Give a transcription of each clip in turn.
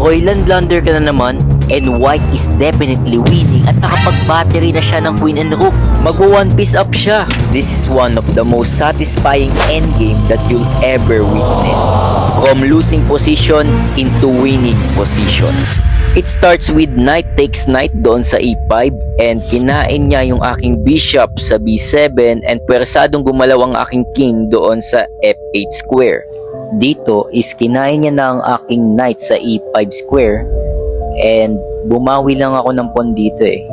Roylan, blunder ka na naman. And white is definitely winning at nakapag-battery na siya ng queen and rook. Mag-one piece up siya. This is one of the most satisfying endgame that you'll ever witness. From losing position into winning position. It starts with knight takes knight doon sa e5 and kinain niya yung aking bishop sa b7 and pwersadong gumalaw ang aking king doon sa f8 square. Dito is kinain niya na ang aking knight sa e5 square and bumawi lang ako ng pawn dito eh.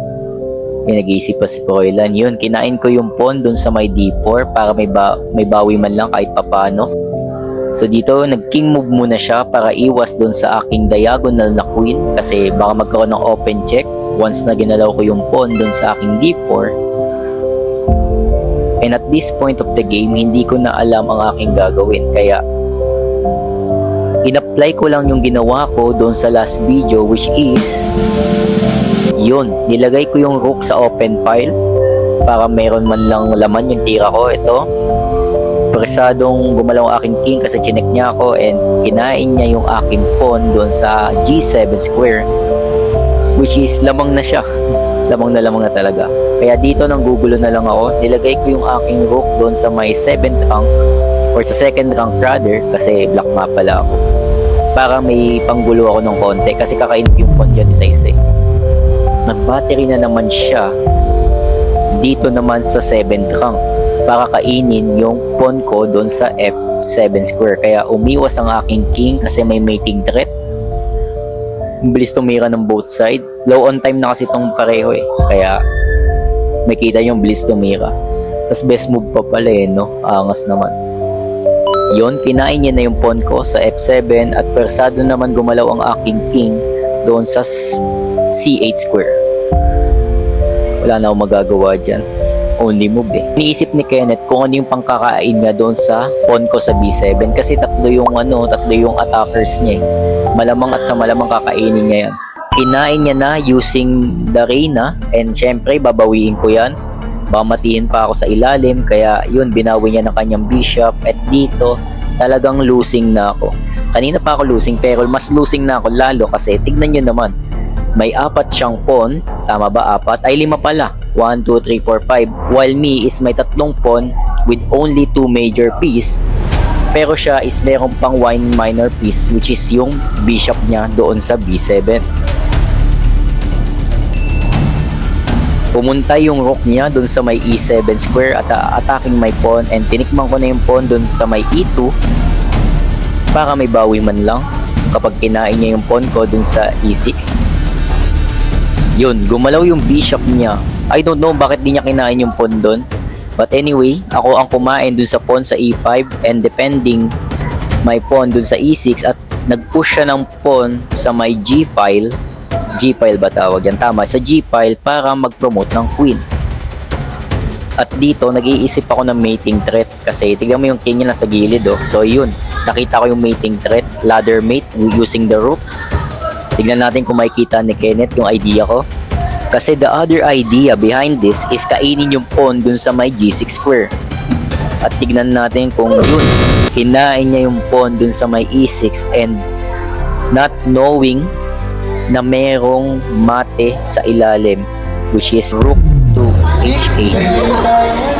May nag-iisip pa si Roylan. Yun, kinain ko yung pawn doon sa may d4 para may bawi man lang kahit papano. So dito, nag-king move muna siya para iwas doon sa aking diagonal na queen kasi baka magkaroon ng open check once na ginalaw ko yung pawn doon sa aking d4. And at this point of the game, hindi ko na alam ang aking gagawin kaya in-apply ko lang yung ginawa ko doon sa last video which is yun, nilagay ko yung rook sa open file para meron man lang laman yung tira ko. Ito, presadong gumalaw ang aking king kasi chinek niya ako and kinain niya yung aking pawn doon sa g7 square which is lamang na siya. lamang na talaga. Kaya dito nang gugulo na lang ako. Nilagay ko yung aking rook doon sa may 7th rank or sa 2nd rank rather kasi black nga pala ako. Para may panggulo ako ng konti kasi kakain yung pawn dyan isa-isa. Nag-battery na naman siya dito naman sa 7th rank para kainin yung pawn ko doon sa f7 square. Kaya umiwas ang aking king kasi may mating threat. Bilis tumira ng both side. Low on time na kasi itong pareho eh. Kaya may kita yung bilis tumira. Tapos best move pa pala eh, no? Angas naman. Yun, kinain niya na yung pawn ko sa f7 at persado naman gumalaw ang aking king doon sa c8 square. Wala na akong magagawa dyan. Only move eh. Iniisip ni Kenneth kung ano yung pangkakain niya doon sa pawn ko sa b7 kasi tatlo yung attackers niya eh. Malamang at sa malamang kakainin niya yan. Kinain niya na using the Reyna and syempre babawiin ko yan. Bamatiin pa ako sa ilalim kaya yun, binawi niya ng kanyang bishop at dito talagang losing na ako. Kanina pa ako losing pero mas losing na ako lalo kasi tignan niyo naman. May 4 siyang pawn, tama ba 4? Ay 5 pala. 1, 2, 3, 4, 5. While me is may 3 pawn with only 2 major piece. Pero siya is meron pang 1 minor piece which is yung bishop niya doon sa b7. Pumunta yung rook niya doon sa may e7 square at attacking my pawn and tinikman ko na yung pawn doon sa may e2 para may bawi man lang kapag kinain niya yung pawn ko doon sa e6. Yun, gumalaw yung bishop niya. I don't know bakit di niya kinain yung pawn doon. But anyway, ako ang kumain dun sa pawn sa e5 and defending my pawn dun sa e6 at nag-push siya ng pawn sa my g-file. G-file ba tawag yan? Tama, sa g-file para mag-promote ng queen. At dito, nag-iisip ako ng mating threat kasi tignan mo yung king niya nasa gilid oh. So yun, nakita ko yung mating threat, ladder mate using the rooks. Tignan natin kung makikita ni Kenneth yung idea ko. Kasi the other idea behind this is kainin yung pawn dun sa may g6 square. At tignan natin kung yun, kinain niya yung pawn dun sa may e6 and not knowing na merong mate sa ilalim which is rook to h8.